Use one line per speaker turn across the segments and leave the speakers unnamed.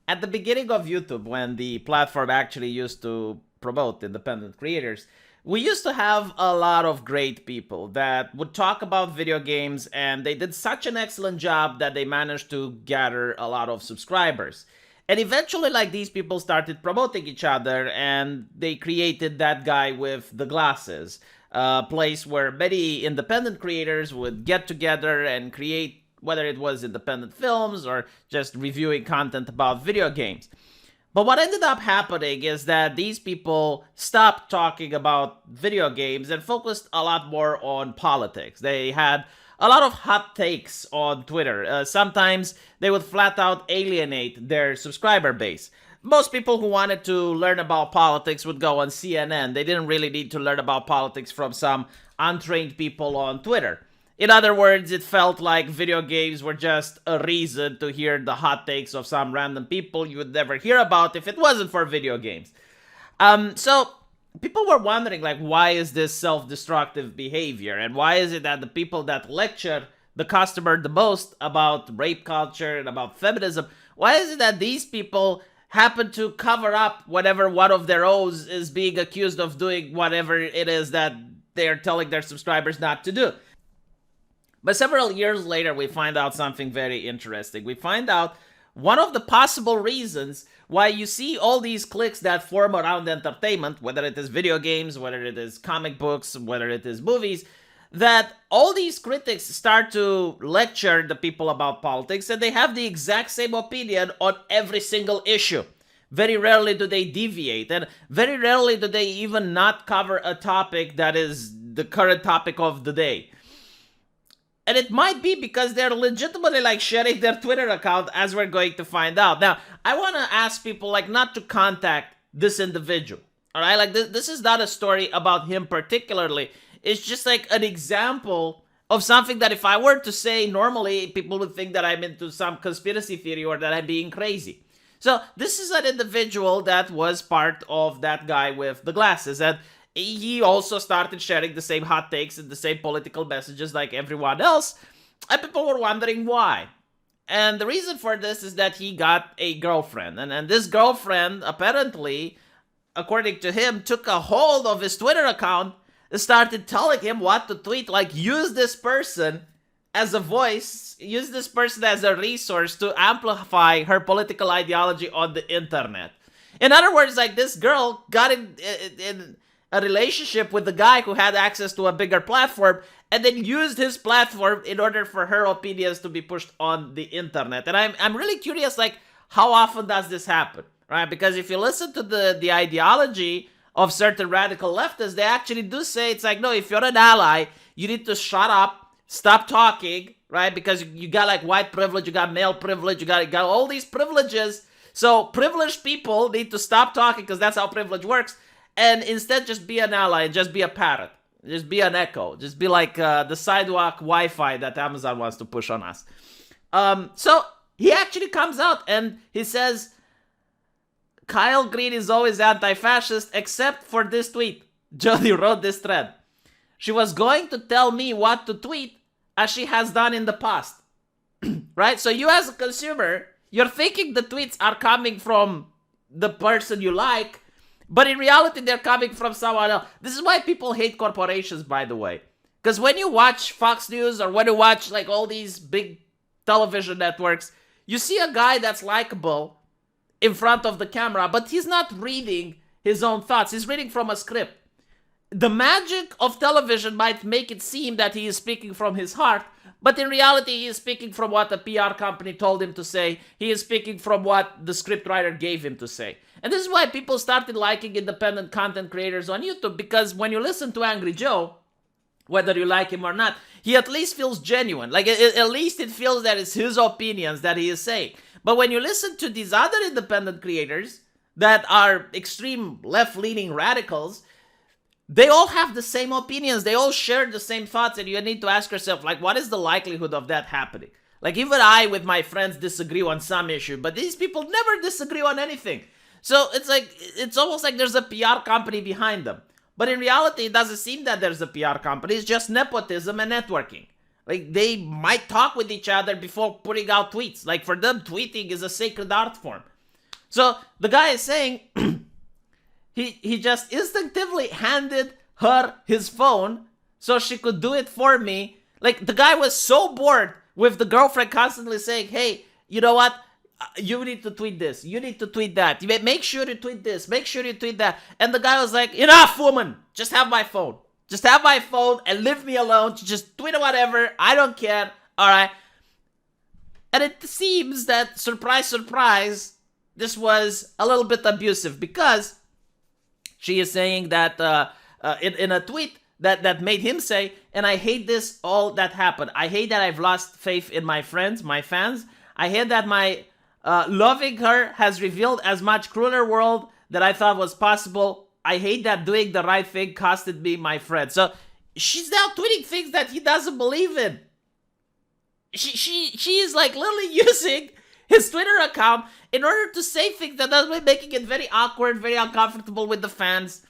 At the beginning of YouTube, when the platform actually used to promote independent creators, we used to have a lot of great people that would talk about video games, and they did such an excellent job that they managed to gather a lot of subscribers. And eventually, like, these people started promoting each other, and they created that guy with the glasses, a place where many independent creators would get together and create, whether it was independent films or just reviewing content about video games. But what ended up happening is that these people stopped talking about video games and focused a lot more on politics. They had a lot of hot takes on Twitter. Sometimes they would flat out alienate their subscriber base. Most people who wanted to learn about politics would go on CNN. They didn't really need to learn about politics from some untrained people on Twitter. In other words, it felt like video games were just a reason to hear the hot takes of some random people you would never hear about if it wasn't for video games. So people were wondering, like, why is this self-destructive behavior? And why is it that the people that lecture the customer the most about rape culture and about feminism, why is it that these people happen to cover up whenever one of their O's is being accused of doing whatever it is that they're telling their subscribers not to do? But several years later, we find out something very interesting. We find out one of the possible reasons why you see all these cliques that form around entertainment, whether it is video games, whether it is comic books, whether it is movies, that all these critics start to lecture the people about politics, and they have the exact same opinion on every single issue. Very rarely do they deviate, and very rarely do they even not cover a topic that is the current topic of the day. And it might be because they're legitimately, like, sharing their Twitter account, as we're going to find out. Now, I want to ask people, like, not to contact this individual. All right? Like, this is not a story about him particularly. It's just like an example of something that if I were to say normally, people would think that I'm into some conspiracy theory or that I'm being crazy. So this is an individual that was part of that guy with the glasses. And he also started sharing the same hot takes and the same political messages like everyone else, and people were wondering why. And the reason for this is that he got a girlfriend, and this girlfriend apparently, according to him, took a hold of his Twitter account and started telling him what to tweet, like, use this person as a voice, use this person as a resource to amplify her political ideology on the internet. In other words, like, this girl got in a relationship with the guy who had access to a bigger platform, and then used his platform in order for her opinions to be pushed on the internet. And I'm really curious, like, how often does this happen, right? Because if you listen to the ideology of certain radical leftists, they actually do say, it's like, no, if you're an ally, you need to shut up, stop talking, right? Because you got, like, white privilege, you got male privilege, you got all these privileges. So privileged people need to stop talking because that's how privilege works. And instead, just be an ally and just be a parrot. Just be an echo. Just be like the sidewalk Wi-Fi that Amazon wants to push on us. So he actually comes out and he says, Kyle Green is always anti-fascist except for this tweet. Jody wrote this thread. She was going to tell me what to tweet as she has done in the past. Right? So you as a consumer, you're thinking the tweets are coming from the person you like, but in reality, they're coming from someone else. This is why people hate corporations, by the way. Because when you watch Fox News or when you watch, like, all these big television networks, you see a guy that's likable in front of the camera, but he's not reading his own thoughts. He's reading from a script. The magic of television might make it seem that he is speaking from his heart, but in reality, he is speaking from what a PR company told him to say. He is speaking from what the scriptwriter gave him to say. And this is why people started liking independent content creators on YouTube, because when you listen to Angry Joe, whether you like him or not, he at least feels genuine. Like, at least it feels that it's his opinions that he is saying. But when you listen to these other independent creators that are extreme left-leaning radicals, they all have the same opinions. They all share the same thoughts, and you need to ask yourself, like, what is the likelihood of that happening? Like, even I, with my friends, disagree on some issue, but these people never disagree on anything. So it's like, it's almost like there's a PR company behind them. But in reality, it doesn't seem that there's a PR company. It's just nepotism and networking. Like, they might talk with each other before putting out tweets. Like, for them, tweeting is a sacred art form. So the guy is saying he just instinctively handed her his phone so she could do it for me. Like, the guy was so bored with the girlfriend constantly saying, hey, you know what? You need to tweet this. You need to tweet that. Make sure you tweet this. Make sure you tweet that. And the guy was like, enough, woman. Just have my phone. Just have my phone and leave me alone. Just tweet whatever. I don't care. All right. And it seems that, surprise, surprise, this was a little bit abusive, because she is saying that in a tweet that made him say, and I hate this, all that happened. I hate that I've lost faith in my friends, my fans. I hate that my loving her has revealed as much crueler world that I thought was possible. I hate that doing the right thing costed me my friend. So she's now tweeting things that he doesn't believe in. She is like literally using his Twitter account in order to say things that are making it very awkward, very uncomfortable with the fans.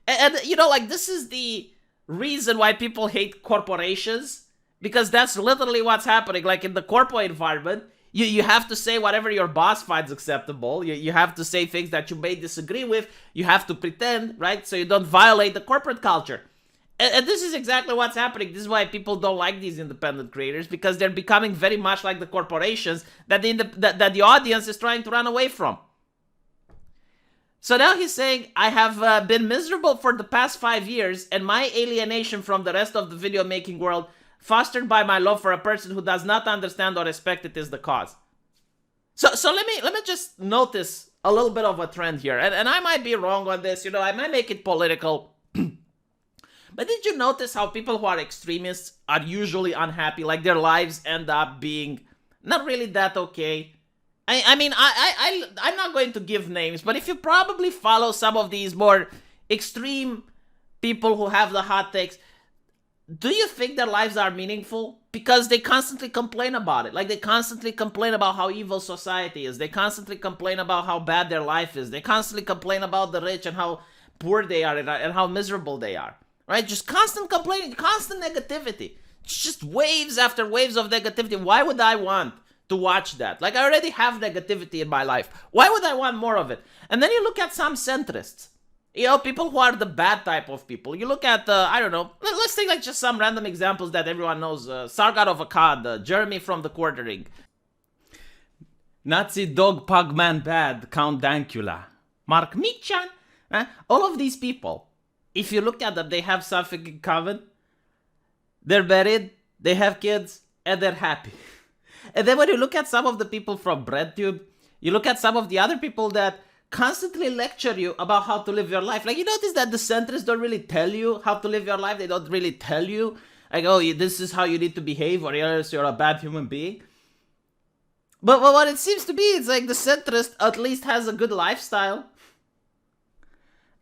And you know, like, this is the reason why people hate corporations, because that's literally what's happening. Like, in the corporate environment, you have to say whatever your boss finds acceptable. You have to say things that you may disagree with. You have to pretend, right? So you don't violate the corporate culture. And this is exactly what's happening. This is why people don't like these independent creators, because they're becoming very much like the corporations that the audience is trying to run away from. So now he's saying, I have been miserable for the past 5 years, and my alienation from the rest of the video making world, fostered by my love for a person who does not understand or respect it, is the cause. So let me just notice a little bit of a trend here, and I might be wrong on this. You know, I might make it political. But did you notice how people who are extremists are usually unhappy? Like, their lives end up being not really that okay. I mean, I'm not going to give names, but if you probably follow some of these more extreme people who have the hot takes, do you think their lives are meaningful? Because they constantly complain about it. Like, they constantly complain about how evil society is. They constantly complain about how bad their life is. They constantly complain about the rich and how poor they are and how miserable they are. Right? Just constant complaining, constant negativity. Just waves after waves of negativity. Why would I want to watch that? Like, I already have negativity in my life. Why would I want more of it? And then you look at some centrists. You know, people who are the bad type of people. You look at, I don't know, let's take like just some random examples that everyone knows. Sargon of Akkad, Jeremy from the Quartering, Nazi dog pugman bad, Count Dankula, Mark Michan. All of these people, if you look at them, they have something in common. They're married, they have kids, and they're happy. And then when you look at some of the people from BreadTube, you look at some of the other people that constantly lecture you about how to live your life. Like, you notice that the centrists don't really tell you how to live your life. They don't really tell you, like, oh, this is how you need to behave or else you're a bad human being. But what it seems to be, it's like the centrist at least has a good lifestyle.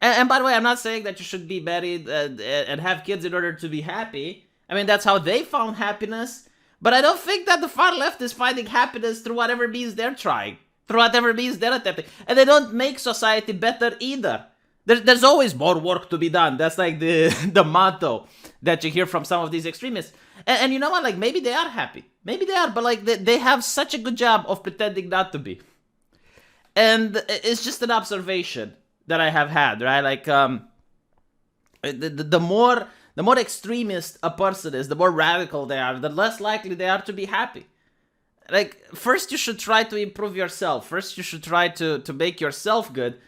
And by the way, I'm not saying that you should be married and have kids in order to be happy. I mean, that's how they found happiness. But I don't think that the far left is finding happiness through whatever means they're trying. Through whatever means they're attempting. And they don't make society better either. There's always more work to be done. That's like the motto that you hear from some of these extremists. And you know what? Like, maybe they are happy. Maybe they are, but like they have such a good job of pretending not to be. And it's just an observation that I have had, right? Like, the more extremist a person is, the more radical they are, the less likely they are to be happy. Like, first you should try to improve yourself. First you should try to make yourself good.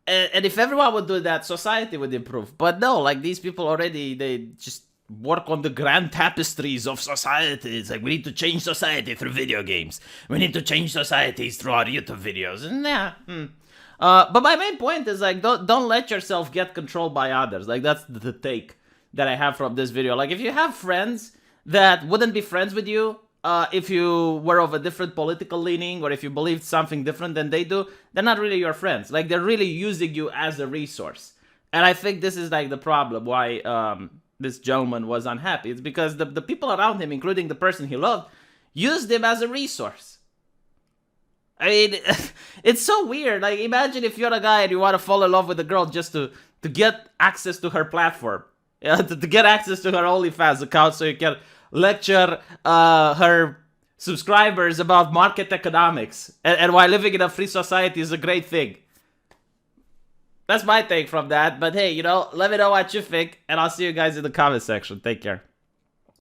And if everyone would do that, society would improve. But no, like, these people already, they just work on the grand tapestries of society. It's like, we need to change society through video games. We need to change societies through our YouTube videos. And yeah, but my main point is, like, don't let yourself get controlled by others. Like, that's the take that I have from this video. Like, if you have friends that wouldn't be friends with you if you were of a different political leaning, or if you believed something different than they do, they're not really your friends. Like, they're really using you as a resource. And I think this is like the problem why this gentleman was unhappy. It's because the people around him, including the person he loved, used him as a resource. I mean, it's so weird. Like, imagine if you're a guy and you want to fall in love with a girl just to get access to her platform. Yeah, to get access to her OnlyFans account so you can lecture her subscribers about market economics and why living in a free society is a great thing. That's my take from that. But hey, let me know what you think, and I'll see you guys in the comment section. Take care.